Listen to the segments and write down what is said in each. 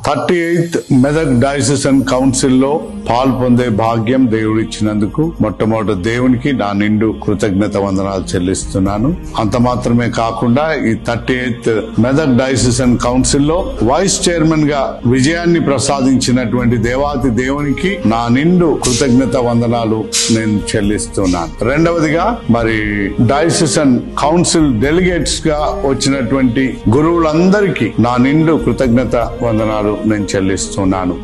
38th Medak డయాసిసన్ council లో పాల్పొందే భాగ్యం దేవుడు ఇచ్చినందుకు మొట్టమొదటి దేవునికి నా నిండు కృతజ్ఞత వందనాలు చెల్లిస్తున్నాను. అంత మాత్రమే కాకుండా ఈ 38th మెదక్ డయాసిసన్ కౌన్సిల్ లో వైస్ చైర్మన్ గా విజయాన్ని ప్రసాదించినటువంటి దేవాతి దేవునికి నా నిండు కృతజ్ఞత వందనాలు నేను చెల్లిస్తున్నాను. రెండవదిగా మరి డయాసిసన్ కౌన్సిల్ డెలిగేట్స్ గా వచ్చినటువంటి గురువులందరికీ నా నిండు కృతజ్ఞత వందనాలు నేను చెల్లిస్తున్నాను.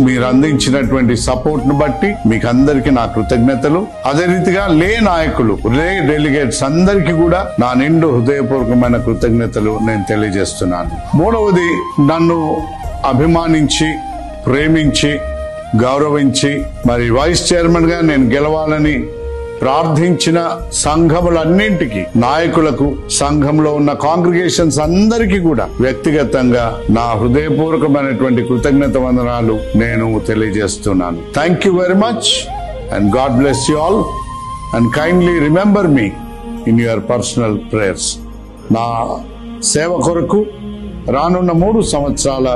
మీరు అందించినటువంటి సపోర్ట్ ను బట్టి మీకు అందరికీ నా కృతజ్ఞతలు. అదే రీతిగా లే నాయకులు, లే డెలిగేట్స్ అందరికీ కూడా నా నిండు హృదయపూర్వకమైన కృతజ్ఞతలు నేను తెలియజేస్తున్నాను. మూడవది, నన్ను అభిమానించి ప్రేమించి గౌరవించి మరి వైస్ చైర్మన్ గా నేను గెలవాలని ప్రార్థించిన సంఘములన్నింటికి, నాయకులకు, సంఘంలో ఉన్న కాంగ్రిగేషన్స్ అందరికీ కూడా వ్యక్తిగతంగా నా హృదయపూర్వకమైనటువంటి కృతజ్ఞత వందనాలు నేను తెలియజేస్తున్నాను. Thank you very much and God bless you all and kindly remember me in your personal prayers. నా సేవ కొరకు రానున్న 3 సంవత్సరాల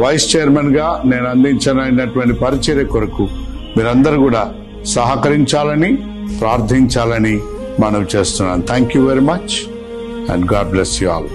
వైస్ చైర్మన్ గా నేను అందించనైనటువంటి పరిచర్య కొరకు మీరందరూ కూడా సహకరించాలని ప్రార్థించాలని మనవి చేస్తున్నాను. Thank you very much and God bless you all.